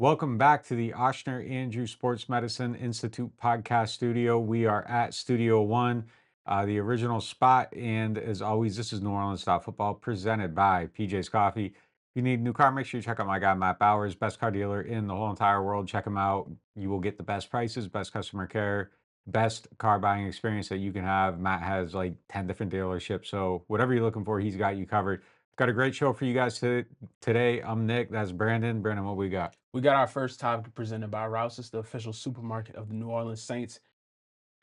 Welcome back to the Oshner Andrew Sports Medicine Institute podcast studio. We are at Studio One, the original spot. And as always, this is NewOrleans.Football presented by PJ's Coffee. If you need a new car, make sure you check out my guy, Matt Bowers, best car dealer in the whole entire world. Check him out. You will get the best prices, best customer care, best car buying experience that you can have. Matt has like 10 different dealerships. So whatever you're looking for, he's got you covered. Got a great show for you guys today. I'm Nick. That's Brandon. Brandon, what we got? We got our first topic presented by Rouse's, the official supermarket of the New Orleans Saints.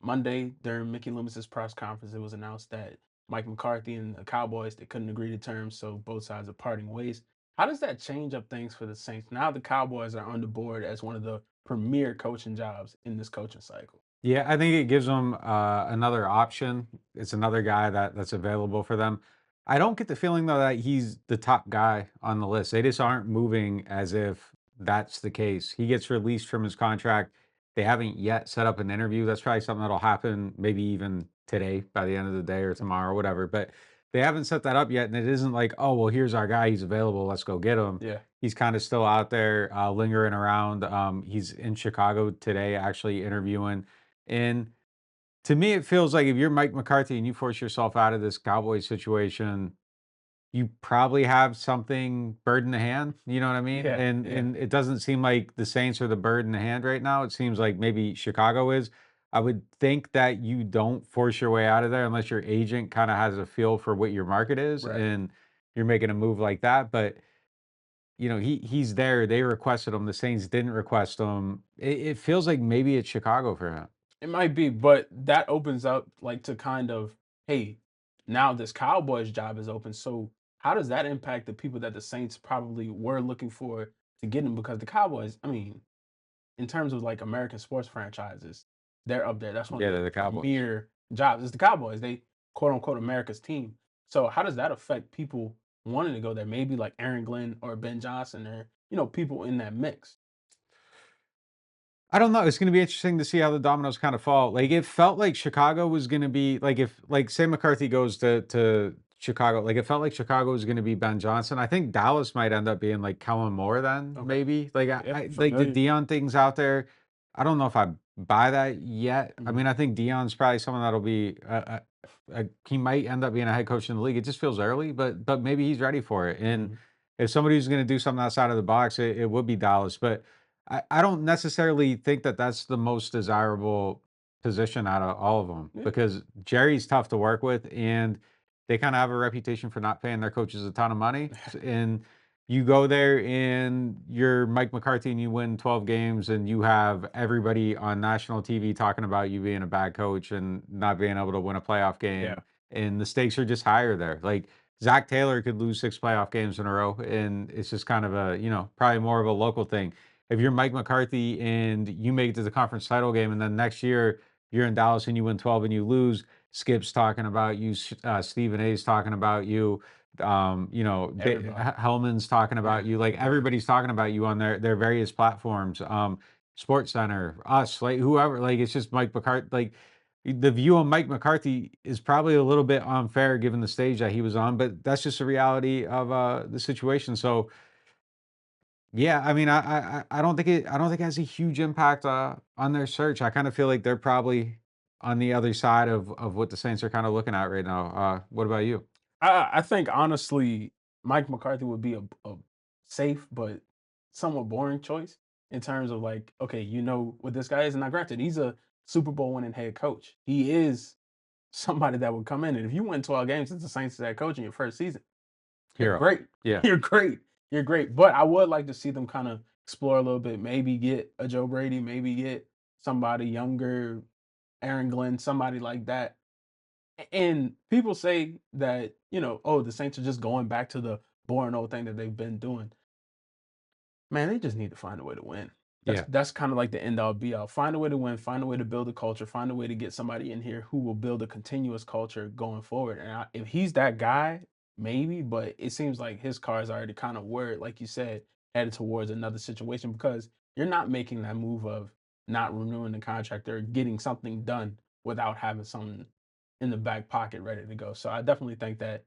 Monday, during Mickey Loomis's press conference, it was announced that Mike McCarthy and the Cowboys, they couldn't agree to terms, so both sides are parting ways. How does that change up things for the Saints? Now the Cowboys are on the board as one of the premier coaching jobs in this coaching cycle. Yeah, I think it gives them another option. It's another guy that's available for them. I don't get the feeling though that he's the top guy on the list. They just aren't moving as if that's the case. He gets released from his contract. They haven't yet set up an interview. That's probably something that'll happen maybe even today by the end of the day or tomorrow, or whatever. But they haven't set that up yet, and it isn't like, oh well, here's our guy. He's available. Let's go get him. Yeah. He's kind of still out there lingering around. He's in Chicago today, actually interviewing. And to me, it feels like if you're Mike McCarthy and you force yourself out of this Cowboys situation, you probably have something bird in the hand. You know what I mean? Yeah. And Yeah. and it doesn't seem like the Saints are the bird in the hand right now. It seems like maybe Chicago is. I would think that you don't force your way out of there unless your agent kind of has a feel for what your market is Right. and you're making a move like that. But he's there. They requested him. The Saints didn't request him. It feels like maybe it's Chicago for him. It might be, but that opens up like to kind of, hey, now this Cowboys job is open. So how does that impact the people that the Saints probably were looking for to get him? Because the Cowboys, I mean, in terms of like American sports franchises, they're up there. That's one of Yeah, the they're the Cowboys. premier jobs. It's the Cowboys. They quote unquote America's team. So how does that affect people wanting to go there? Maybe like Aaron Glenn or Ben Johnson or people in that mix. I don't know. It's going to be interesting to see how the dominoes kind of fall. Like it felt like Chicago was going to be like if like say McCarthy goes to Chicago, like it felt like Chicago was going to be Ben Johnson. I think Dallas might end up being like Kellen Moore then Okay. maybe. Like Yeah, I like the familiar. Dion things out there. I don't know if I buy that yet. I Mhm. mean, I think Dion's probably someone that'll be he might end up being a head coach in the league. It just feels early, but maybe he's ready for it. And Mhm. if somebody who's going to do something outside of the box, it would be Dallas. But I don't necessarily think that that's the most desirable position out of all of them Yeah. because Jerry's tough to work with, and they kind of have a reputation for not paying their coaches a ton of money. And you go there and you're Mike McCarthy and you win 12 games and you have everybody on national TV talking about you being a bad coach and not being able to win a playoff Yeah. game. And the stakes are just higher there. Like Zach Taylor could lose 6 playoff games in a row. And it's just kind of a, probably more of a local thing. If you're Mike McCarthy and you make it to the conference title game, and then next year you're in Dallas and you win 12 and you lose, Skip's talking about you, Stephen A's talking about you, Everybody. Hellman's talking about you, like Yeah. everybody's talking about you on their various platforms, Sports Center, us, like whoever, like it's just Mike McCarthy, like the view on Mike McCarthy is probably a little bit unfair given the stage that he was on, but that's just the reality of the situation. So yeah, I mean, I don't think it has a huge impact on their search. I kind of feel like they're probably on the other side of what the Saints are kind of looking at right now. What about you? I think honestly, Mike McCarthy would be a safe but somewhat boring choice in terms of like, okay, you know what this guy is. And now, granted, he's a Super Bowl winning head coach. He is somebody that would come in, and if you win 12 games as the Saints head coach in your first season, you're Hero. great. Yeah. You're great. You're great. But I would like to see them kind of explore a little bit. Maybe get a Joe Brady. Maybe get somebody younger, Aaron Glenn, somebody like that. And people say that, oh, the Saints are just going back to the boring old thing that they've been doing. Man, they just need to find a way to win. That's Yeah. that's kind of like the end all be all. Find a way to win, find a way to build a culture, find a way to get somebody in here who will build a continuous culture going forward. And if he's that guy, maybe, but it seems like his car is already kind of word, like you said, headed towards another situation because you're not making that move of not renewing the contract or getting something done without having something in the back pocket ready to go. So I definitely think that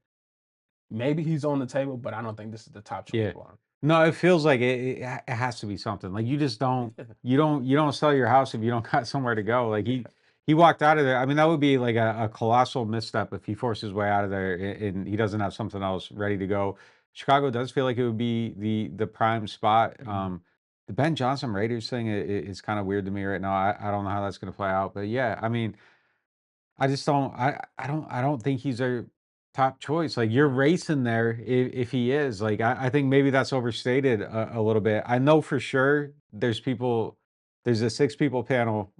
maybe he's on the table, but I don't think this is the top choice Yeah. for No, it feels like it has to be something. Like, you just don't him. you don't sell your house if you don't got somewhere to go. Like, Yeah, he walked out of there. I mean, that would be like a colossal misstep if he forced his way out of there and he doesn't have something else ready to go. Chicago does feel like it would be the prime spot. mhm, The Ben Johnson Raiders thing is kind of weird to me right now. I don't know how that's going to play out, but yeah, I mean, I just don't I don't think he's a top choice. Like, you're right, racing there if he is. Like, I think maybe that's overstated a little bit. I know for sure there's a 6 people panel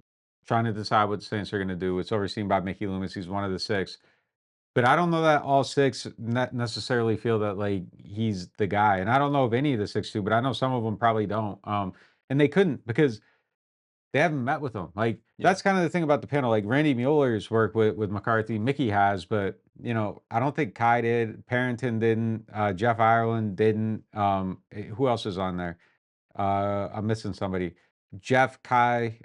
trying to decide what the Saints are gonna do. It's overseen by Mickey Loomis. He's one of the 6. But I don't know that all 6 necessarily feel that, like, he's the guy. And I don't know if any of the 6 do, but I know some of them probably don't. And they couldn't because they haven't met with him. Like, yeah, that's kind of the thing about the panel. Like, Randy Mueller's worked with McCarthy, Mickey has, but I don't think Kai did, Parrington didn't, Jeff Ireland didn't. Who else is on there? I'm missing somebody. Jeff, Kai,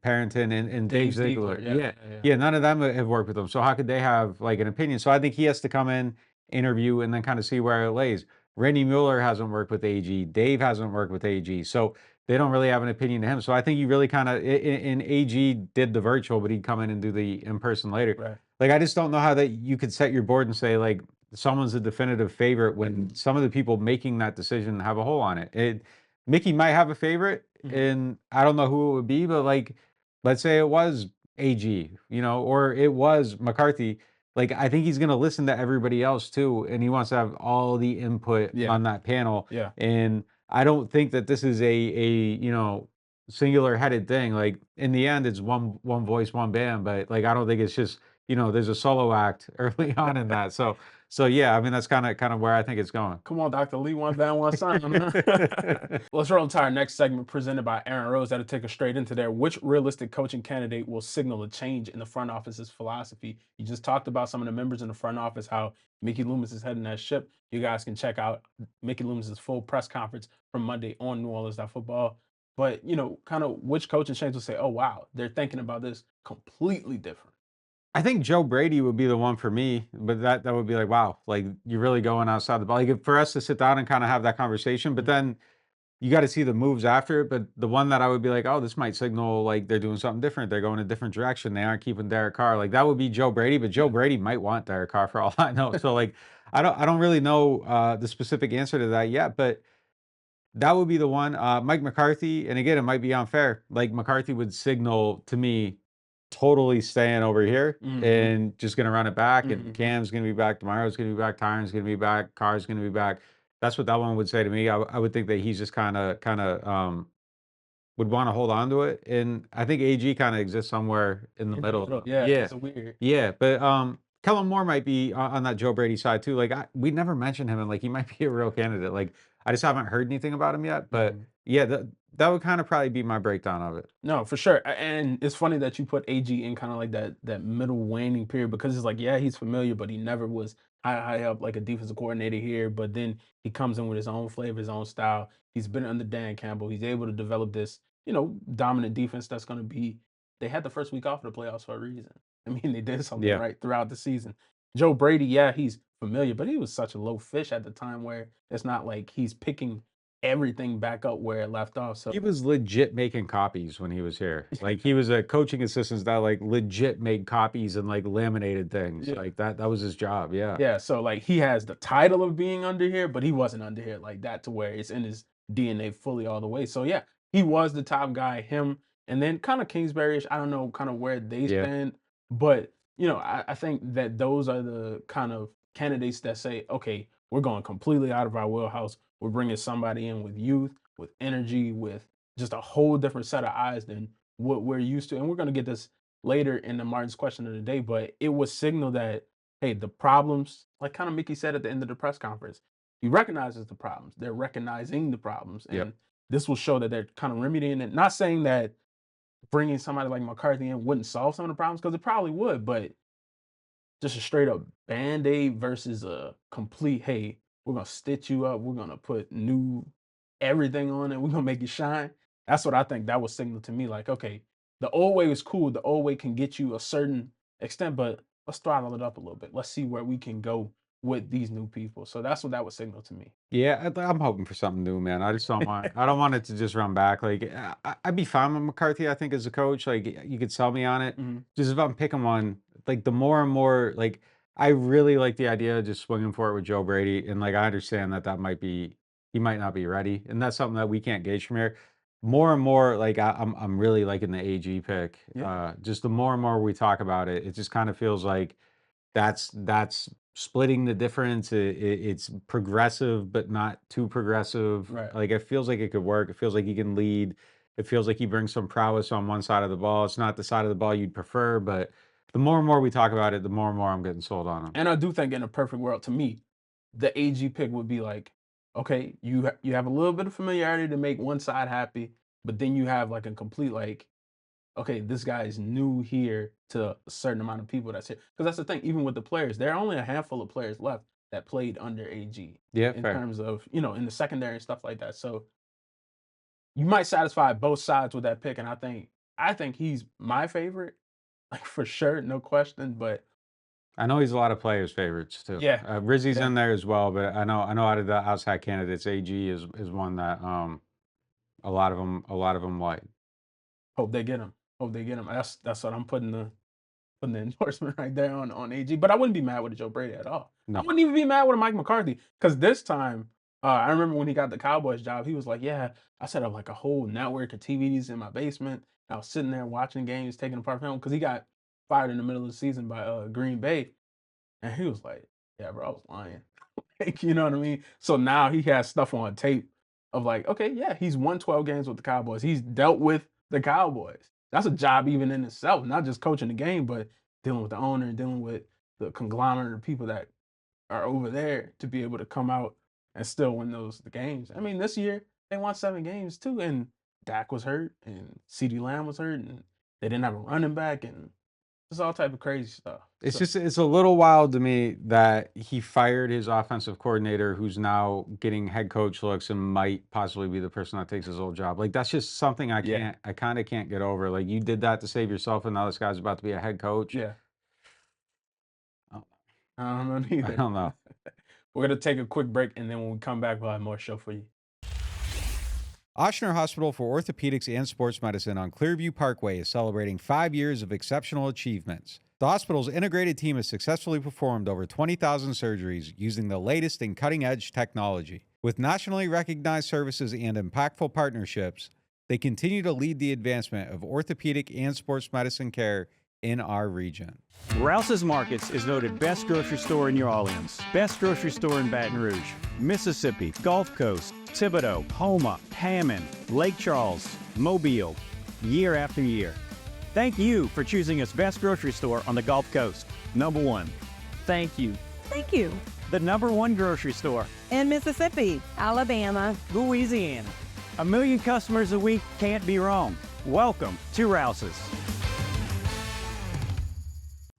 Parrington, and Dave Dave Ziegler, Ziegler. yeah, Yeah. yeah, yeah, Yeah, none of them have worked with him. So how could they have like an opinion? So I think he has to come in, interview, and then kind of see where it lays. Randy Mueller hasn't worked with AG. Dave hasn't worked with AG. So they don't really have an opinion to him. So I think you really kind of and AG did the virtual, but he'd come in and do the in-person later. right, Like, I just don't know how that you could set your board and say, like, someone's a definitive favorite when some of the people making that decision have a hole on it. Mickey might have a favorite, mhm, and I don't know who it would be, but, like, let's say it was AG, or it was McCarthy. Like, I think he's gonna listen to everybody else too, and he wants to have all the input yeah, on that panel. yeah, And I don't think that this is a singular headed thing. Like, in the end, it's one voice, one band, but, like, I don't think it's just, there's a solo act early on in that. So yeah, I mean, that's kinda where I think it's going. come on, Dr. Lee, one band, one sound, huh? Let's roll into our next segment presented by Aaron Rose. That'll take us straight into there. Which realistic coaching candidate will signal a change in the front office's philosophy? You just talked about some of the members in the front office, how Mickey Loomis is heading that ship. You guys can check out Mickey Loomis's full press conference from Monday on NewOrleans.Football. But, kind of which coaching change will say, oh, wow, they're thinking about this completely different. I think Joe Brady would be the one for me, but that would be like, wow, like, you're really going outside the ball. Like, for us to sit down and kind of have that conversation, but Mhm. then you got to see the moves after it. But the one that I would be like, oh, this might signal like they're doing something different. They're going a different direction. They aren't keeping Derek Carr. Like, that would be Joe Brady, but Joe Yeah. Brady might want Derek Carr for all I know. So, like, I don't really know the specific answer to that yet, but that would be the one. Mike McCarthy, and again, it might be unfair. Like, McCarthy would signal to me totally staying over here Hmm. and just gonna run it back. And Hmm. Cam's gonna be back, tomorrow's gonna be back, Tyron's gonna be back, Carr's gonna be back. That's what that one would say to me. I would think that he's just kind of would want to hold on to it. And I think AG kind of exists somewhere in the In the middle middle. though. Yeah. Yeah. It's a weird. Yeah. But Kellen Moore might be on that Joe Brady side too. Like, we never mentioned him, and like, he might be a real candidate. Like, I just haven't heard anything about him yet. But Mhm. yeah, that would kind of probably be my breakdown of it. No, for sure. And it's funny that you put AG in kind of like that middle waning period because it's like, yeah, he's familiar, but he never was high up like a defensive coordinator here. But then he comes in with his own flavor, his own style. He's been under Dan Campbell. He's able to develop this, dominant defense that's going to be. They had the first week off of the playoffs for a reason. I mean, they did something Yeah. right throughout the season. Joe Brady, yeah, he's familiar, but he was such a low fish at the time where it's not like he's picking everything back up where it left off. So He was legit making copies when he was here. Like, he was a coaching assistant that, like, legit made copies and, like, laminated things. yeah. Like, that was his job, yeah. Yeah, so, like, he has the title of being under here, but he wasn't under here like that to where it's in his DNA fully all the way. So, yeah, he was the top guy, him, and then kinda Kingsbury-ish, I don't know kinda where they Yeah, stand, but, I think that those are the kind of candidates that say, "Okay, we're going completely out of our wheelhouse. We're bringing somebody in with youth, with energy, with just a whole different set of eyes than what we're used to," and we're gonna get this later in the Martin's question of the day, but it was signal that hey, the problems, like kind of Mickey said at the end of the press conference, he recognizes the problems. They're recognizing the problems. yep. And this will show that they're kind of remedying it. Not saying that bringing somebody like McCarthy in wouldn't solve some of the problems, because it probably would, but just a straight up band aid versus a complete, hey, we're going to stitch you up. We're going to put new everything on it. We're going to make it shine. That's what I think that was signal to me. Like, okay, the old way was cool. The old way can get you a certain extent, but let's throttle it up a little bit. Let's see where we can go with these new people. So that's what that would signal to me. Yeah, I'm hoping for something new, man. I just don't want. I don't want it to just run back. Like I'd be fine with McCarthy. I think as a coach, like you could sell me on it. Mhm. Just if I'm picking one, like the more and more, like I really like the idea of just swinging for it with Joe Brady, and like I understand that that might be he might not be ready, and that's something that we can't gauge from here. More and more, like I'm really liking the AG pick. Yeah. Just the more and more we talk about it, it just kind of feels like that's splitting the difference. It's progressive, but not too progressive. Right. Like it feels like it could work. It feels like he can lead. It feels like he brings some prowess on one side of the ball. It's not the side of the ball you'd prefer, but the more and more we talk about it, the more and more I'm getting sold on him. And I do think in a perfect world, to me, the AG pick would be like, okay, you have a little bit of familiarity to make one side happy, but then you have like a complete like, okay, this guy is new here to a certain amount of people that's here. Because that's the thing, even with the players, there are only a handful of players left that played under AG Yeah, in fair. terms of, in the secondary and stuff like that. So you might satisfy both sides with that pick. And I think he's my favorite, like for sure, no question. But I know he's a lot of players' favorites too. yeah, Rizzi's yeah. in there as well, but I know out of the outside candidates, AG is one that a lot of them like. Hope they get him. Hope they get him. That's what I'm putting the endorsement right there on AG. But I wouldn't be mad with Joe Brady at all. I No, wouldn't even be mad with a Mike McCarthy because this time, I remember when he got the Cowboys job, he was like, "Yeah, I set up like a whole network of TVs in my basement. I was sitting there watching games, taking apart film because he got fired in the middle of the season by Green Bay, and he was like, "Yeah, bro, I was lying." Like, you know what I mean? So now he has stuff on tape of like, okay, yeah, he's won 12 games with the Cowboys. He's dealt with the Cowboys. That's a job even in itself, not just coaching the game, but dealing with the owner and dealing with the conglomerate of people that are over there to be able to come out and still win the games. I mean, this year they won 7 games too, and Dak was hurt, and CeeDee Lamb was hurt, and they didn't have a running back, and it's all type of crazy stuff. it's So just it's a little wild to me that he fired his offensive coordinator, who's now getting head coach looks and might possibly be the person that takes his old job. Like that's just something yeah, I kind of can't get over. Like you did that to save yourself, and now this guy's about to be a head coach. yeah, Oh, I don't know I neither. don't know. We're gonna take a quick break, and then when we come back, we'll have more show for you. Ochsner Hospital for Orthopedics and Sports Medicine on Clearview Parkway is celebrating 5 years of exceptional achievements. The hospital's integrated team has successfully performed over 20,000 surgeries using the latest in cutting-edge technology. With nationally recognized services and impactful partnerships, they continue to lead the advancement of orthopedic and sports medicine care in our region. Rouse's Markets is voted best grocery store in New Orleans, best grocery store in Baton Rouge, Mississippi, Gulf Coast, Thibodaux, Houma, Hammond, Lake Charles, Mobile, year after year. Thank you for choosing us best grocery store on the Gulf Coast. Number one. Thank you. Thank you. The number one grocery store. In Mississippi, Alabama, Louisiana. 1 million customers a week can't be wrong. Welcome to Rouse's.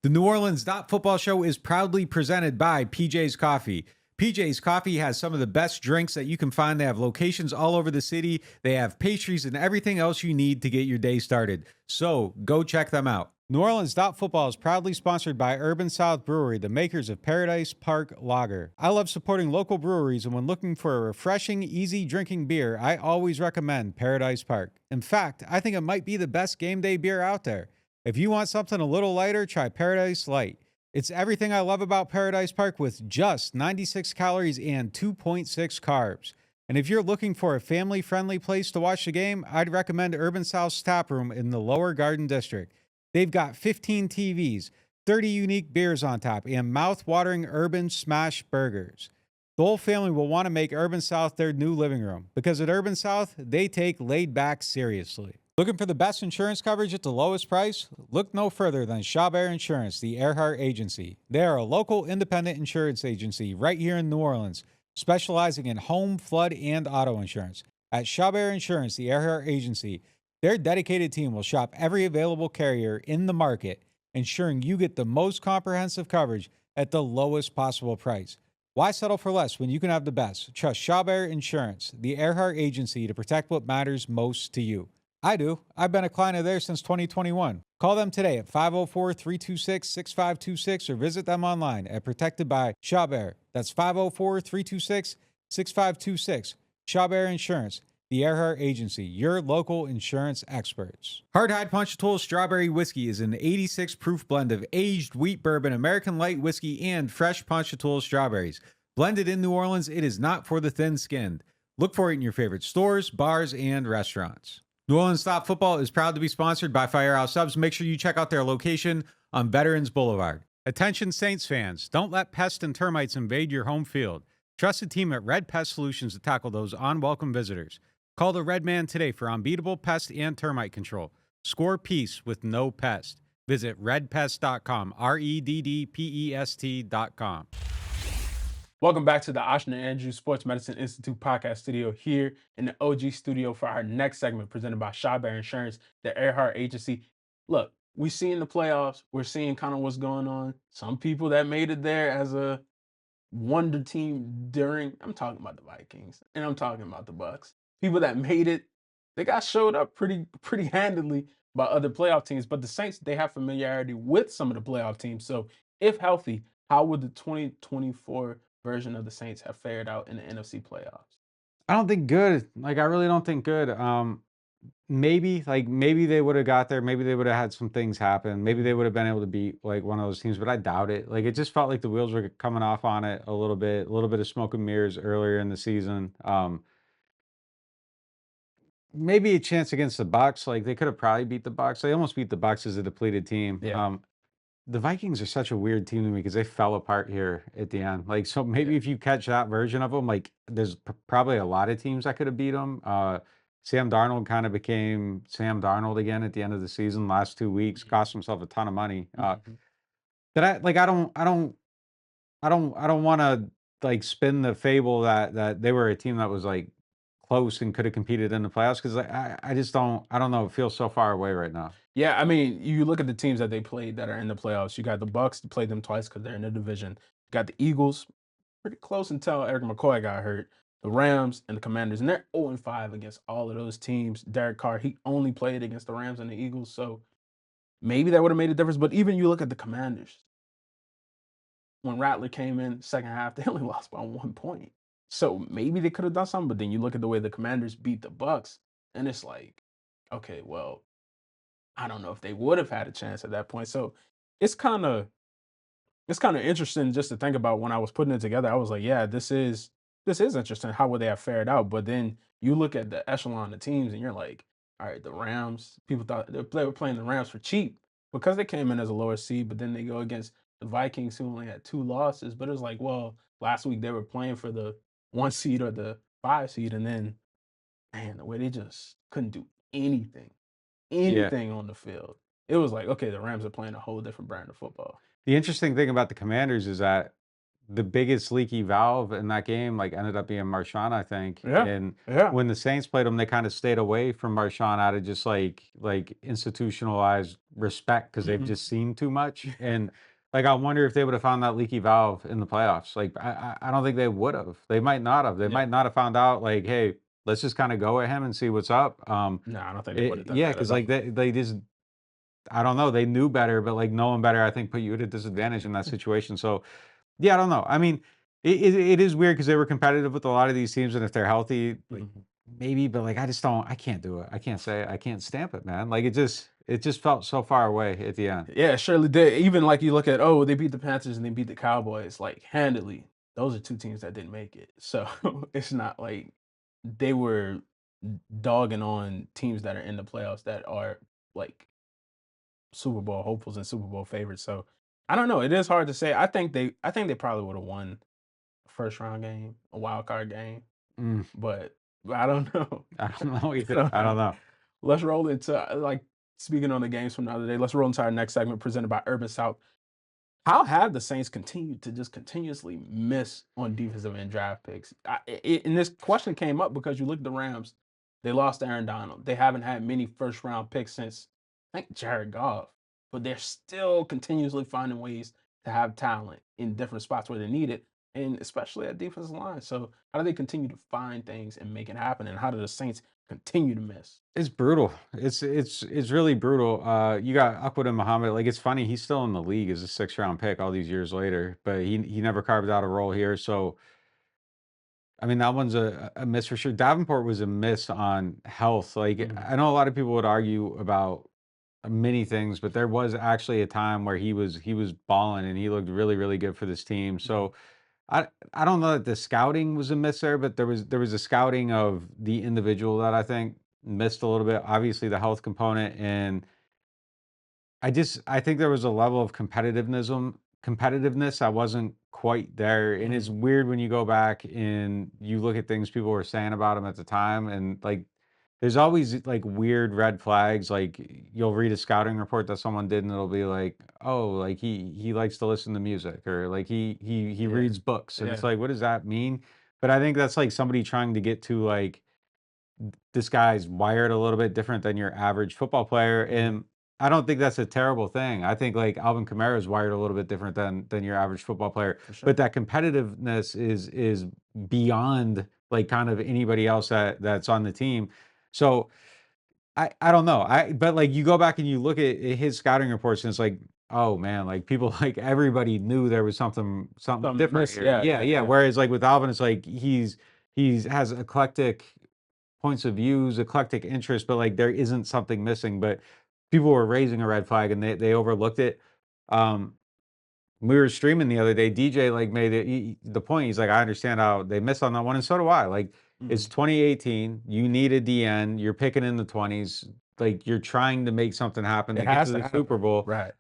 The NewOrleans.Football show is proudly presented by PJ's Coffee. PJ's Coffee has some of the best drinks that you can find. They have locations all over the city. They have pastries and everything else you need to get your day started. So go check them out. NewOrleans.Football is proudly sponsored by Urban South Brewery, the makers of Paradise Park Lager. I love supporting local breweries, and when looking for a refreshing, easy drinking beer, I always recommend Paradise Park. In fact, I think it might be the best game day beer out there. If you want something a little lighter, try Paradise Light. It's everything I love about Paradise Park with just 96 calories and 2.6 carbs. And if you're looking for a family-friendly place to watch the game, I'd recommend Urban South's Tap Room in the Lower Garden District. They've got 15 TVs, 30 unique beers on tap, and mouth-watering urban smash burgers. The whole family will want to make Urban South their new living room because at Urban South, they take laid back seriously. Looking for the best insurance coverage at the lowest price? Look no further than Chabert Insurance, the Earhart Agency. They are a local independent insurance agency right here in New Orleans, specializing in home, flood, and auto insurance. At Chabert Insurance, the Earhart Agency, their dedicated team will shop every available carrier in the market, ensuring you get the most comprehensive coverage at the lowest possible price. Why settle for less when you can have the best? Trust Chabert Insurance, the Earhart Agency, to protect what matters most to you. I do. I've been a client of theirs since 2021. Call them today at 504-326-6526 or visit them online at Protected by Chabert. That's 504-326-6526. Chabert Insurance, the Earhart Agency, your local insurance experts. Hard Hide Ponchatoula Strawberry Whiskey is an 86 proof blend of aged wheat bourbon, American light whiskey, and fresh Ponchatoula strawberries. Blended in New Orleans, it is not for the thin-skinned. Look for it in your favorite stores, bars, and restaurants. NewOrleans.Football is proud to be sponsored by Firehouse Subs. Make sure you check out their location on Veterans Boulevard. Attention Saints fans, don't let pests and termites invade your home field. Trust the team at Red Pest Solutions to tackle those unwelcome visitors. Call the Red Man today for unbeatable pest and termite control. Score peace with no pest. Visit redpest.com, REDDPEST.com. Welcome back to the Oshner Andrews Sports Medicine Institute podcast studio here in the OG studio for our next segment presented by Chabert Insurance, the Earhart Agency. Look, we see in the playoffs, we're seeing kind of what's going on. Some people that made it there as a wonder team I'm talking about the Vikings and I'm talking about the Bucks. People that made it, they got showed up pretty handily by other playoff teams. But the Saints, they have familiarity with some of the playoff teams. So if healthy, how would the 2024 version of the Saints have fared out in the NFC playoffs? I don't think good. I really don't think good. Maybe they would have got there. Maybe they would have had some things happen. Maybe they would have been able to beat one of those teams, but I doubt it. It just felt like the wheels were coming off on it a little bit of smoke and mirrors earlier in the season. Maybe a chance against the Bucks. They could have probably beat the Bucks. They almost beat the Bucks as a depleted team. Yeah. The Vikings are such a weird team to me because they fell apart here at the end. So maybe if you catch that version of them, there's probably a lot of teams that could have beat them. Sam Darnold kind of became Sam Darnold again at the end of the season. Last 2 weeks, cost himself a ton of money. That I don't want to spin the fable that they were a team that was close and could have competed in the playoffs because I just don't know. It feels so far away right now. Yeah, I mean, you look at the teams that they played that are in the playoffs. You got the Bucks to play them twice because they're in the division. You got the Eagles, pretty close until Eric McCoy got hurt. The Rams and the Commanders, and they're 0-5 against all of those teams. Derek Carr, he only played against the Rams and the Eagles, so maybe that would have made a difference. But even you look at the Commanders, when Rattler came in second half, they only lost by 1 point. So maybe they could have done something. But then you look at the way the Commanders beat the Bucks, and it's like, okay, well, I don't know if they would have had a chance at that point. So it's kind of interesting just to think about when I was putting it together. I was like, yeah, this is interesting. How would they have fared out? But then you look at the echelon of teams and you're like, all right, the Rams, people thought they were playing the Rams for cheap because they came in as a lower seed, but then they go against the Vikings who only had 2 losses. But it was like, well, last week they were playing for the 1 seed or the 5 seed, and then man, the way they just couldn't do anything Yeah. on the field. It was like, okay, the Rams are playing a whole different brand of football. The interesting thing about the Commanders is that the biggest leaky valve in that game ended up being Marshawn, I think. Yeah, And yeah. when the Saints played them, they kind of stayed away from Marshawn out of just institutionalized respect because they've just seen too much. And I wonder if they would have found that leaky valve in the playoffs. I don't think they would have. They might not have. They might not have found out hey, let's just kind of go at him and see what's up. No, I don't think they would have done Yeah, that because at all. they just I don't know. They knew better, but knowing better, I think put you at a disadvantage in that situation. So, yeah, I don't know. I mean, it is weird because they were competitive with a lot of these teams, and if they're healthy, maybe. But I just don't. I can't do it. I can't say it. I can't stamp it, man. It just felt so far away at the end. Yeah, it surely did. Even you look at, they beat the Panthers and they beat the Cowboys handily. Those are 2 teams that didn't make it. So it's not like they were dogging on teams that are in the playoffs that are Super Bowl hopefuls and Super Bowl favorites. So I don't know. It is hard to say. I think they probably would have won a first round game, a wild card game, Mm, but I don't know. I don't know either. don't I don't know. Let's roll into speaking on the games from the other day. Let's roll into our next segment presented by Urban South. How have the Saints continued to just continuously miss on defensive end draft picks? And this question came up because you look at the Rams. They lost Aaron Donald. They haven't had many first round picks since I think Jared Goff, but they're still continuously finding ways to have talent in different spots where they need it, and especially at defensive line. So how do they continue to find things and make it happen? And how do the Saints continue to miss. It's brutal. It's really brutal. You got Akwad and Muhammad. Like it's funny, he's still in the league as a 6th round pick all these years later, but he never carved out a role here. So I mean, that one's a miss for sure. Davenport was a miss on health. Like Mhm. I know a lot of people would argue about many things, but there was actually a time where he was balling and he looked really really good for this team. Mhm. So I don't know that the scouting was a miss there, but there was a scouting of the individual that I think missed a little bit. Obviously, the health component, and I think there was a level of competitiveness I wasn't quite there, and it's Mhm. weird when you go back and you look at things people were saying about him at the time, and like there's always like weird red flags. Like you'll read a scouting report that someone did, and it'll be like, oh, like he likes to listen to music, or like he Yeah. reads books, and it's Yeah. like, what does that mean? But I think that's like somebody trying to get to like this guy's wired a little bit different than your average football player, Mhm. and I don't think that's a terrible thing. I think like Alvin Kamara is wired a little bit different than your average football player, For sure. but that competitiveness is beyond like kind of anybody else that's on the team. So I don't know. But like you go back and you look at his scouting reports and it's like, oh man, like people like everybody knew there was something Some different miss. here. Yeah. Yeah, Yeah. yeah. Yeah. Whereas like with Alvin, it's like he's has eclectic points of views, eclectic interests, but like there isn't something missing. But people were raising a red flag and they overlooked it. Um, we were streaming the other day. DJ like made it the point. He's like, I understand how they missed on that one, and so do I. Like it's Mhm. 2018. You need a DN. You're picking in the 20s. Like you're trying to make something happen It to get has to to the Super happen. Bowl. Right.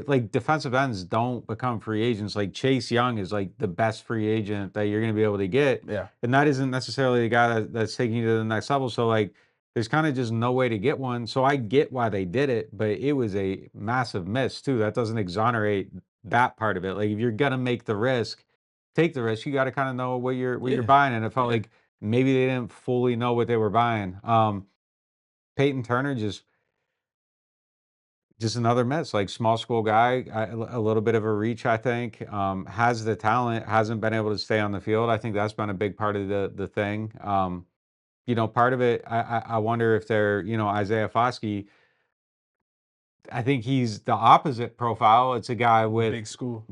Like defensive ends don't become free agents. Like Chase Young is like the best free agent that you're going to be able to get, Yeah. and that isn't necessarily the guy that's taking you to the next level. So like there's kind of just no way to get one. So I get why they did it, but it was a massive miss too. That doesn't exonerate that part of it. Like if you're gonna make the risk, take the risk. You got to kind of know what you're Yeah. buying. And it felt Yeah. like maybe they didn't fully know what they were buying. Peyton Turner just another miss. Like small school guy, a little bit of a reach. I think has the talent, hasn't been able to stay on the field. I think that's been a big part of the thing. Part of it. I wonder if they're Isaiah Foskey. I think he's the opposite profile. It's a guy with Big school.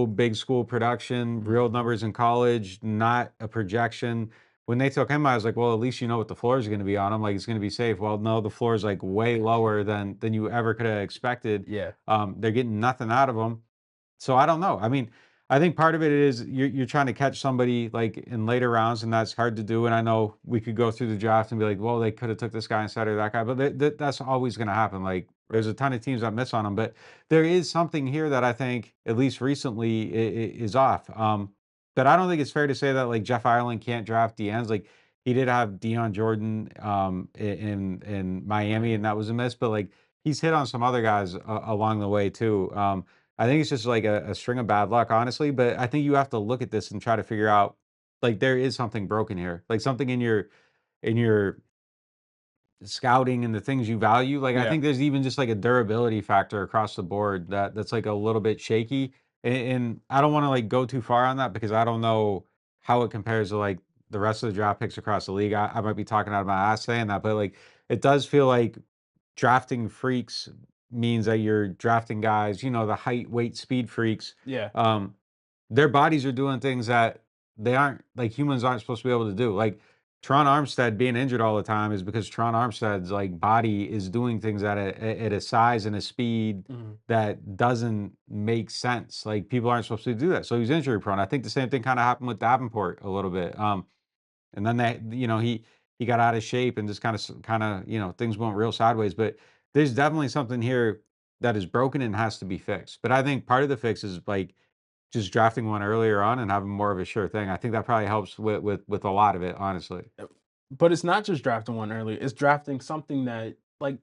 big school production, real Mhm. numbers in college, not a projection. When they took him, I was like, well, at least you know what the floor is going to be on him. Like it's going to be safe. Well, no, the floor is like way lower than you ever could have expected. Yeah. They're getting nothing out of him. So I don't know. I mean, I think part of it is you're trying to catch somebody like in later rounds, and that's hard to do. And I know we could go through the draft and be like, well, they could have took this guy instead or that guy, but that's always going to happen. Like there's Right. a ton of teams that miss on them, but there is something here that I think at least recently is off. But I don't think it's fair to say that like Jeff Ireland can't draft DNs. Like he did have Deion Jordan in Miami, and Miami. that was a miss. But like he's hit on some other guys along the way too. I think it's just like a string of bad luck, honestly. But I think you have to look at this and try to figure out like there is something broken here, like something in your scouting and the things you value. Like I Yeah. think there's even just like a durability factor across the board that's like a little bit shaky. And I don't want to like go too far on that because I don't know how it compares to like the rest of the draft picks across the league. I might be talking out of my ass saying that, but like it does feel like drafting freaks means that you're drafting guys, the height, weight, speed freaks. Yeah. Um, their bodies are doing things that they aren't like humans aren't supposed to be able to do. Like Tron Armstead being injured all the time is because Tron Armstead's like body is doing things at a size and a speed Mhm. that doesn't make sense. Like people aren't supposed to do that. So he's injury prone. I think the same thing kind of happened with Davenport a little bit. And then he got out of shape and just kind of things went real sideways. But there's definitely something here that is broken and has to be fixed. But I think part of the fix is like just drafting one earlier on and having more of a sure thing. I think that probably helps with a lot of it, honestly. But it's not just drafting one early. It's drafting something that like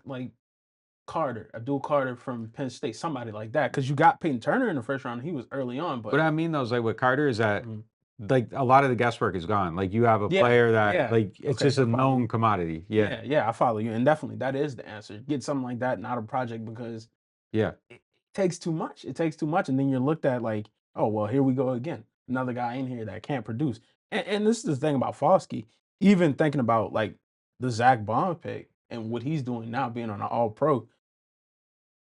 Carter, Abdul Carter from Penn State, somebody like that. Because you got Peyton Turner in the first round. He was early on, What but I mean though is like with Carter is that mhm. like a lot of the guesswork is gone. Like you have a Yeah, player that yeah. like it's Okay, just I a follow known you. commodity. Yeah. Yeah, yeah, I follow you, and definitely that is the answer. Get something like that, not a project, because Yeah. it takes too much. It takes too much, and then you're looked at like, oh well, here we go again, another guy in here that can't produce. And this is the thing about Foskey. Even thinking about like the Zach Bond pick and what he's doing now, being on an All-Pro,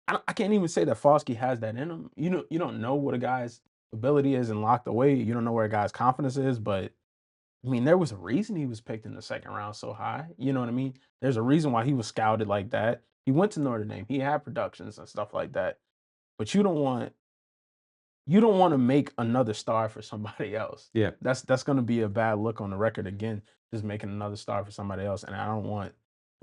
I can't even say that Foskey has that in him. You don't know what a guy's ability is and locked away. You don't know where a guy's confidence is, but I mean, there was a reason he was picked in the second round so high. You know what I mean? There's a reason why he was scouted like that. He went to Notre Dame. He had productions and stuff like that. But you don't want to make another star for somebody else. Yeah. That's going to be a bad look on the record again, just making another star for somebody else. And I don't want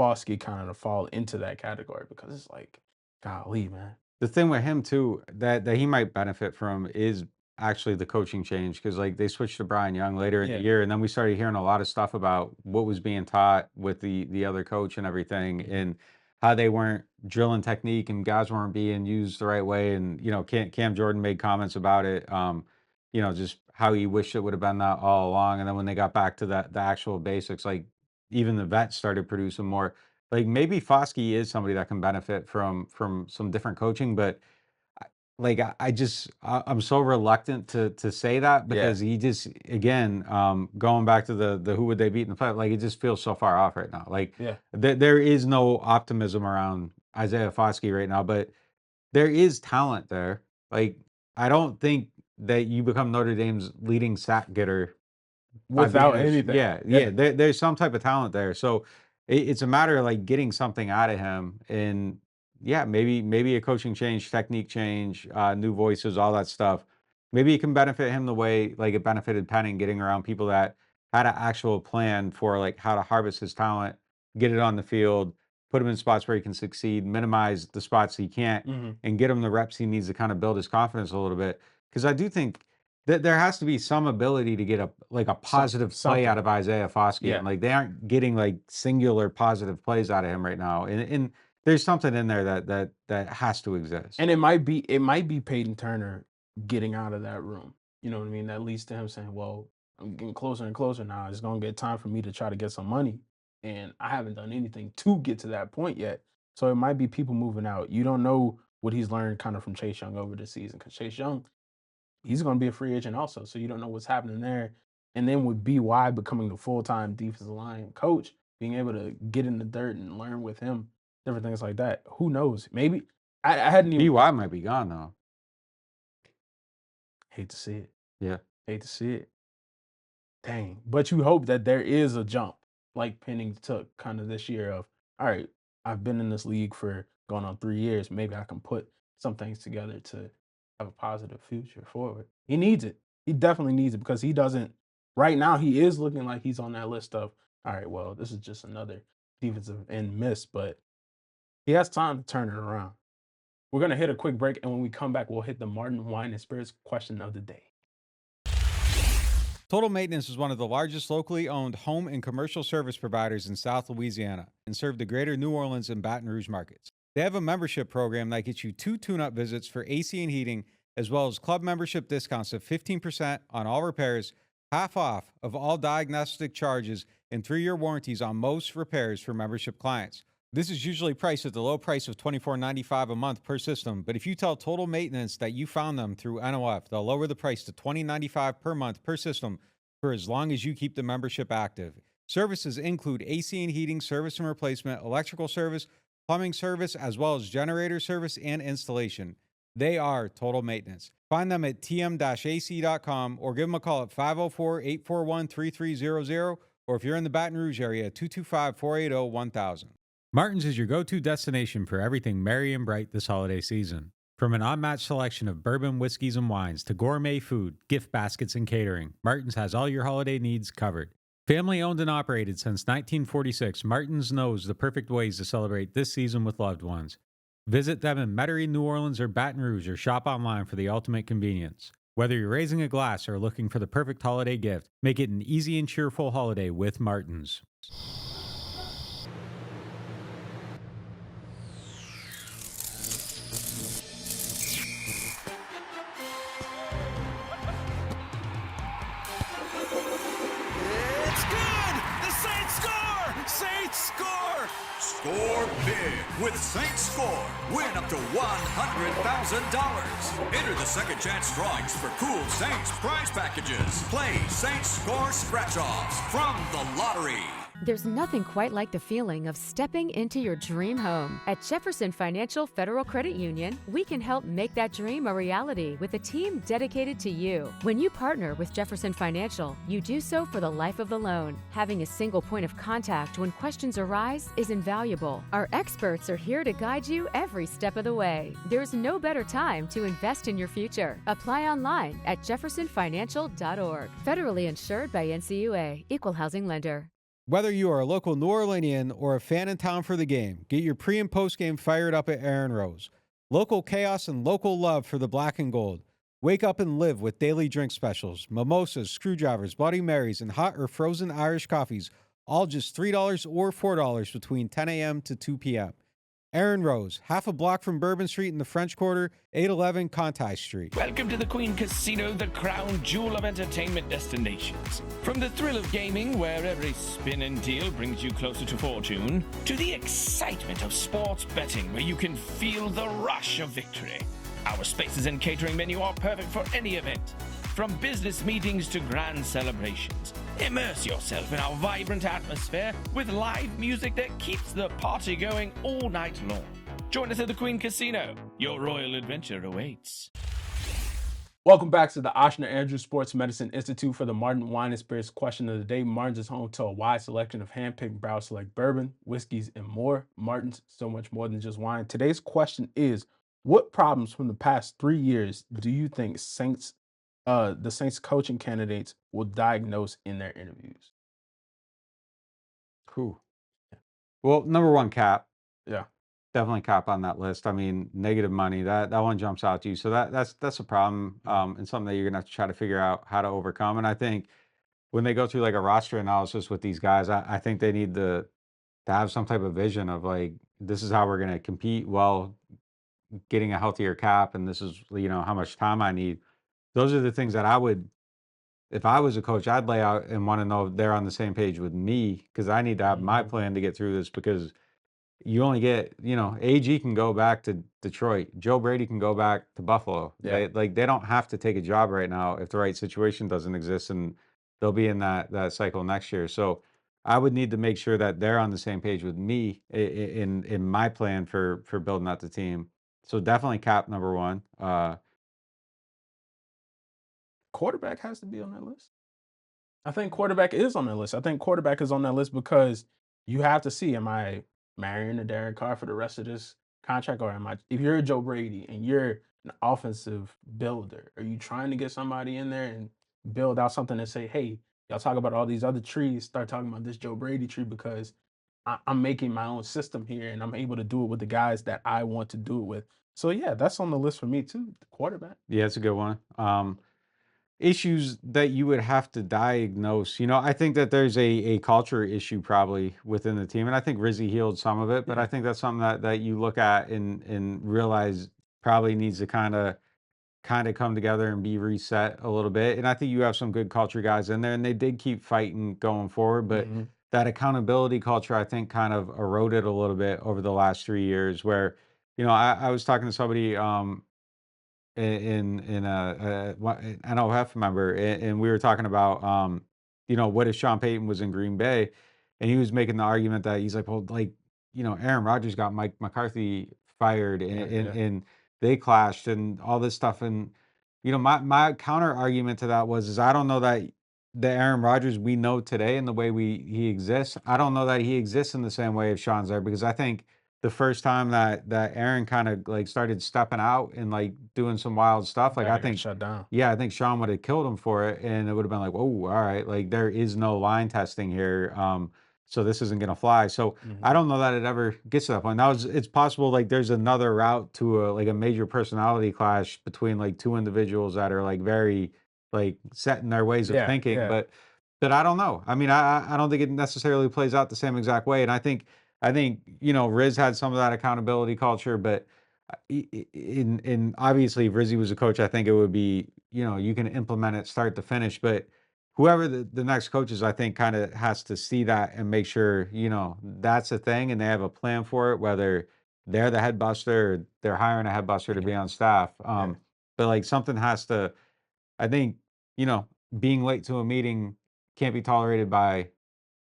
Foskey kind of to fall into that category because it's like, golly, man. The thing with him too that he might benefit from is actually the coaching change because like they switched to Brian Young later in the year, and then we started hearing a lot of stuff about what was being taught with the other coach and everything, and how they weren't drilling technique and guys weren't being used the right way. And Cam Jordan made comments about it. Just how he wished it would have been that all along. And then when they got back to the actual basics, like even the vets started producing more. Like maybe Foskey is somebody that can benefit from some different coaching, but I'm so reluctant to say that because he just again going back to the who would they beat in the playoff, like it just feels so far off right now. Like there is no optimism around Isaiah Foskey right now, but there is talent there. Like I don't think that you become Notre Dame's leading sack getter without anything. There's some type of talent there. So it's a matter of like getting something out of him. And maybe a coaching change, technique change, new voices, all that stuff. Maybe it can benefit him the way like it benefited Penning, getting around people that had an actual plan for like how to harvest his talent, get it on the field, put him in spots where he can succeed, minimize the spots he can't, and get him the reps he needs to kind of build his confidence a little bit. Because I do think that there has to be some ability to get a positive play out of Isaiah Foskey. And like they aren't getting like singular positive plays out of him right now. And there's something in there that has to exist. And it might be Peyton Turner getting out of that room. You know what I mean? That leads to him saying, well, I'm getting closer and closer now. It's going to get time for me to try to get some money. And I haven't done anything to get to that point yet. So it might be people moving out. You don't know what he's learned kind of from Chase Young over the season because Chase Young, he's going to be a free agent also. So you don't know what's happening there. And then with BY becoming the full-time defensive line coach, being able to get in the dirt and learn with him, different things like that. Who knows? Maybe I hadn't even. BY might be gone though. Hate to see it. Yeah. Hate to see it. Dang. But you hope that there is a jump like Penning took kind of this year of, all right, I've been in this league for going on 3 years. Maybe I can put some things together to have a positive future forward. He needs it. He definitely needs it because he doesn't. Right now, he is looking like he's on that list of, all right, well, this is just another defensive end miss, but he has time to turn it around. We're going to hit a quick break, and when we come back, we'll hit the Martin Wine and Spirits question of the day. Total Maintenance is one of the largest locally owned home and commercial service providers in South Louisiana and serve the greater New Orleans and Baton Rouge markets. They have a membership program that gets you 2 tune-up visits for AC and heating, as well as club membership discounts of 15% on all repairs, half off of all diagnostic charges, and 3-year warranties on most repairs for membership clients. This is usually priced at the low price of $24.95 a month per system, but if you tell Total Maintenance that you found them through NOF, they'll lower the price to $20.95 per month per system for as long as you keep the membership active. Services include AC and heating service and replacement, electrical service, plumbing service, as well as generator service and installation. They are Total Maintenance. Find them at tm-ac.com or give them a call at 504-841-3300, or if you're in the Baton Rouge area, 225-480-1000. Martin's is your go-to destination for everything merry and bright this holiday season. From an unmatched selection of bourbon, whiskeys, and wines to gourmet food, gift baskets, and catering, Martin's has all your holiday needs covered. Family owned and operated since 1946, Martin's knows the perfect ways to celebrate this season with loved ones. Visit them in Metairie, New Orleans, or Baton Rouge, or shop online for the ultimate convenience. Whether you're raising a glass or looking for the perfect holiday gift, make it an easy and cheerful holiday with Martin's. Score big with Saints Score. Win up to $100,000. Enter the second chance drawings for cool Saints prize packages. Play Saints Score scratch-offs from the lottery. There's nothing quite like the feeling of stepping into your dream home. At Jefferson Financial Federal Credit Union, we can help make that dream a reality with a team dedicated to you. When you partner with Jefferson Financial, you do so for the life of the loan. Having a single point of contact when questions arise is invaluable. Our experts are here to guide you every step of the way. There's no better time to invest in your future. Apply online at jeffersonfinancial.org. Federally insured by NCUA, Equal Housing Lender. Whether you are a local New Orleanian or a fan in town for the game, get your pre- and post-game fired up at Aaron Rose. Local chaos and local love for the black and gold. Wake up and live with daily drink specials, mimosas, screwdrivers, Bloody Marys, and hot or frozen Irish coffees, all just $3 or $4 between 10 a.m. to 2 p.m. Aaron Rose, half a block from Bourbon Street in the French Quarter, 811 Conti Street. Welcome to the Queen Casino, the crown jewel of entertainment destinations. From the thrill of gaming, where every spin and deal brings you closer to fortune, to the excitement of sports betting, where you can feel the rush of victory. Our spaces and catering menu are perfect for any event. From business meetings to grand celebrations, immerse yourself in our vibrant atmosphere with live music that keeps the party going all night long. Join us at the Queen Casino. Your royal adventure awaits. Welcome back to the Oshner Andrews Sports Medicine Institute for the Martin Wine and Spirits question of the day. Martin's is home to a wide selection of hand-picked barrel select bourbon, whiskeys, and more. Martin's, so much more than just wine. Today's question is, what problems from the past 3 years do you think the Saints coaching candidates will diagnose in their interviews? Cool. Well, number one, cap. Yeah. Definitely cap on that list. I mean, negative money, that one jumps out to you. So that's a problem, and something that you're gonna have to try to figure out how to overcome. And I think when they go through like a roster analysis with these guys, I think they need to have some type of vision of like, this is how we're gonna compete while getting a healthier cap, and this is, how much time I need. Those are the things that I would, if I was a coach, I'd lay out and want to know if they're on the same page with me, because I need to have my plan to get through this, because you only get, AG can go back to Detroit. Joe Brady can go back to Buffalo. Yeah. They don't have to take a job right now if the right situation doesn't exist, and they'll be in that cycle next year. So I would need to make sure that they're on the same page with me in my plan for building out the team. So definitely cap number one. Quarterback has to be on that list. I think quarterback is on that list. I think quarterback is on that list because you have to see, am I marrying a Derek Carr for the rest of this contract, or if you're Joe Brady and you're an offensive builder, are you trying to get somebody in there and build out something and say, hey, y'all talk about all these other trees, start talking about this Joe Brady tree, because I'm making my own system here and I'm able to do it with the guys that I want to do it with. So yeah, that's on the list for me too, the quarterback. Yeah, it's a good one. Issues that you would have to diagnose. I think that there's a culture issue probably within the team, and I think Rizzy healed some of it, but I think that's something that you look at and realize probably needs to kind of come together and be reset a little bit. And I think you have some good culture guys in there, and they did keep fighting going forward, but that accountability culture, I think, kind of eroded a little bit over the last 3 years, where, I was talking to somebody in an NOF member, and we were talking about, what if Sean Payton was in Green Bay, and he was making the argument that he's like, well, like, Aaron Rodgers got Mike McCarthy fired, and they clashed and all this stuff, and my counter argument to that is I don't know that the Aaron Rodgers we know today and the way he exists, I don't know that he exists in the same way if Sean's there, because I think the first time that Aaron kind of like started stepping out and like doing some wild stuff, like I think shut down. Yeah, I think Sean would have killed him for it, and it would have been like, oh, all right, like there is no line testing here, so this isn't gonna fly. So I don't know that it ever gets to that point. Now it's possible like there's another route to a major personality clash between like two individuals that are like very like set in their ways of thinking, but I don't know. I mean, I don't think it necessarily plays out the same exact way, and I think Riz had some of that accountability culture, but in obviously if Rizzy was a coach, I think it would be, you can implement it start to finish, but whoever the next coach is, I think kind of has to see that and make sure, that's a thing and they have a plan for it, whether they're the head buster or they're hiring a head buster to be on staff. But like something has to, I think, being late to a meeting can't be tolerated by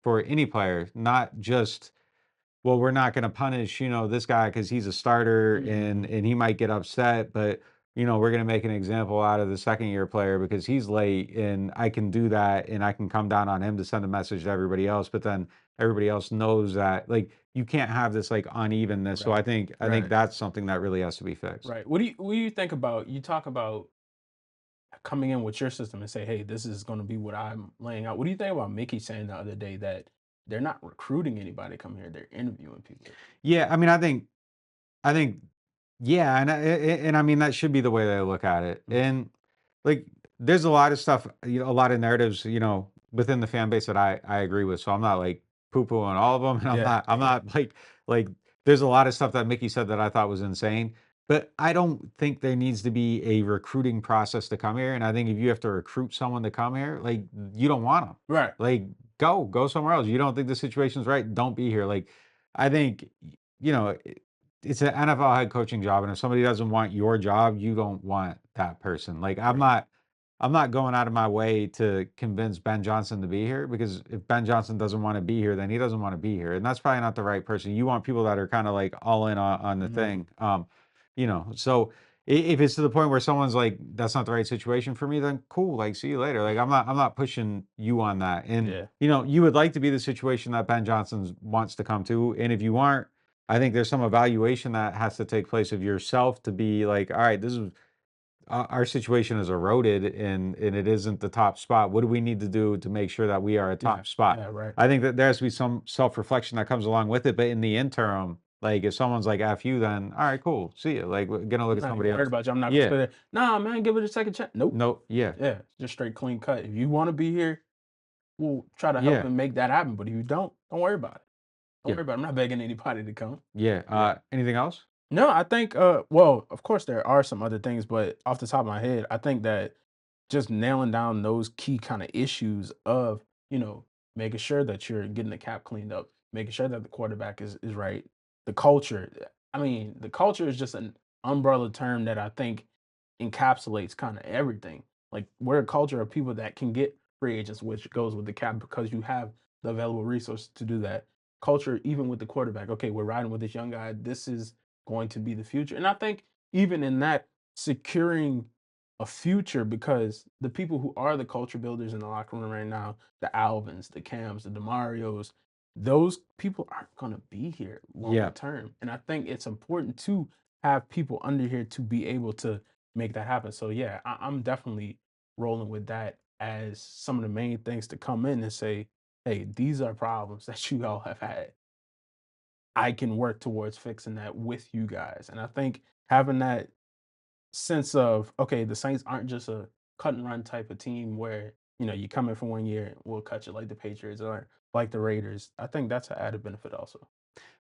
for any player, not just, well, we're not going to punish, this guy because he's a starter and he might get upset, but we're going to make an example out of the second year player because he's late and I can do that and I can come down on him to send a message to everybody else. But then everybody else knows that like you can't have this like unevenness. So I think that's something that really has to be fixed. Right. What do you think about, you talk about coming in with your system and say, hey, this is going to be what I'm laying out. What do you think about Mickey saying the other day that they're not recruiting anybody to come here, they're interviewing people? Yeah, I mean, I think, yeah, and I mean that should be the way they look at it. And like, there's a lot of stuff, a lot of narratives, within the fan base that I agree with. So I'm not like poo pooing all of them, and I'm Yeah. not like there's a lot of stuff that Mickey said that I thought was insane. But I don't think there needs to be a recruiting process to come here. And I think if you have to recruit someone to come here, like you don't want them. Right. Like go somewhere else. You don't think the situation's right? Don't be here. Like I think you know it's an NFL head coaching job, and if somebody doesn't want your job, you don't want that person. Like I'm not going out of my way to convince Ben Johnson to be here because if Ben Johnson doesn't want to be here, then he doesn't want to be here, and that's probably not the right person. You want people that are kind of like all in on the thing. So if it's to the point where someone's like, that's not the right situation for me, then cool. Like, see you later. Like, I'm not pushing you on that. And Yeah. you would like to be the situation that Ben Johnson wants to come to, and if you aren't, I think there's some evaluation that has to take place of yourself to be like, all right, this is our situation is eroded and it isn't the top spot. What do we need to do to make sure that we are a top spot? Yeah, right. I think that there has to be some self-reflection that comes along with it. But in the interim, like if someone's like F you, then all right, cool. See you. Like we're gonna look I'm at not somebody even worried else. about you. I'm not gonna Yeah. say that. Nah, man, give it a second chance. Nope. No, yeah. Yeah, just straight clean cut. If you want to be here, we'll try to help Yeah. and make that happen. But if you don't worry about it. Don't Yeah. worry about it. I'm not begging anybody to come. Yeah. Anything else? No, I think well, of course there are some other things, but off the top of my head, I think that just nailing down those key kind of issues of, making sure that you're getting the cap cleaned up, making sure that the quarterback is right. The culture. I mean, the culture is just an umbrella term that I think encapsulates kind of everything. Like we're a culture of people that can get free agents, which goes with the cap because you have the available resources to do that. Culture, even with the quarterback. Okay, we're riding with this young guy. This is going to be the future. And I think even in that, securing a future because the people who are the culture builders in the locker room right now, the Alvins, the Cams, the DeMarios, those people aren't going to be here long Yeah. term. And I think it's important to have people under here to be able to make that happen. So yeah, I'm definitely rolling with that as some of the main things to come in and say, hey, these are problems that you all have had. I can work towards fixing that with you guys. And I think having that sense of, okay, the Saints aren't just a cut and run type of team where, you come in for 1 year, we'll cut you like the Patriots or like the Raiders. I think that's an added benefit also.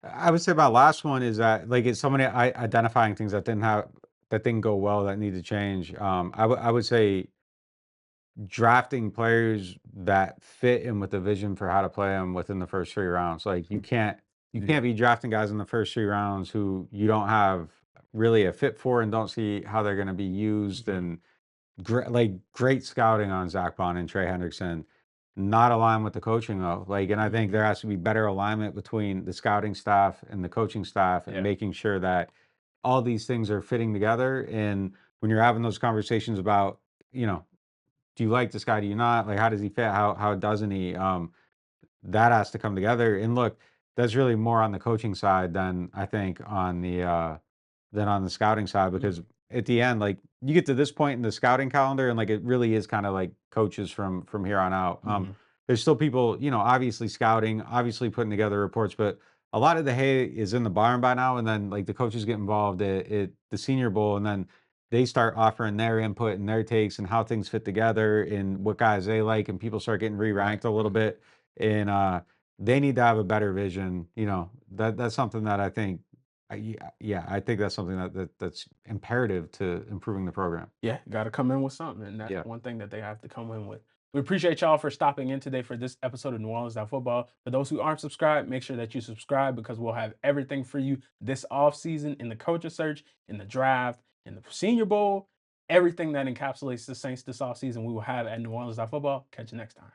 I would say my last one is that like it's somebody identifying things that didn't go well that need to change. I would say drafting players that fit in with the vision for how to play them within the first 3 rounds. Like you can't be drafting guys in the first 3 rounds who you don't have really a fit for and don't see how they're going to be used. And great scouting on Zach Bond and Trey Hendrickson, not aligned with the coaching though. Like, and I think there has to be better alignment between the scouting staff and the coaching staff and Yeah. making sure that all these things are fitting together. And when you're having those conversations about, do you like this guy? Do you not? Like, how does he fit? How doesn't he? That has to come together. And look, that's really more on the coaching side than I think than on the scouting side because at the end, like you get to this point in the scouting calendar, and like it really is kind of like coaches from here on out. There's still people, obviously scouting, obviously putting together reports, but a lot of the hay is in the barn by now. And then like the coaches get involved at the Senior Bowl, and then they start offering their input and their takes and how things fit together and what guys they like, and people start getting re-ranked a little bit. And they need to have a better vision. That's something that I think. Yeah, I think that's something that's imperative to improving the program. Yeah, got to come in with something. And that's Yeah. one thing that they have to come in with. We appreciate y'all for stopping in today for this episode of NewOrleans.Football. For those who aren't subscribed, make sure that you subscribe because we'll have everything for you this offseason in the coaches search, in the draft, in the Senior Bowl, everything that encapsulates the Saints this offseason we will have at NewOrleans.Football. Catch you next time.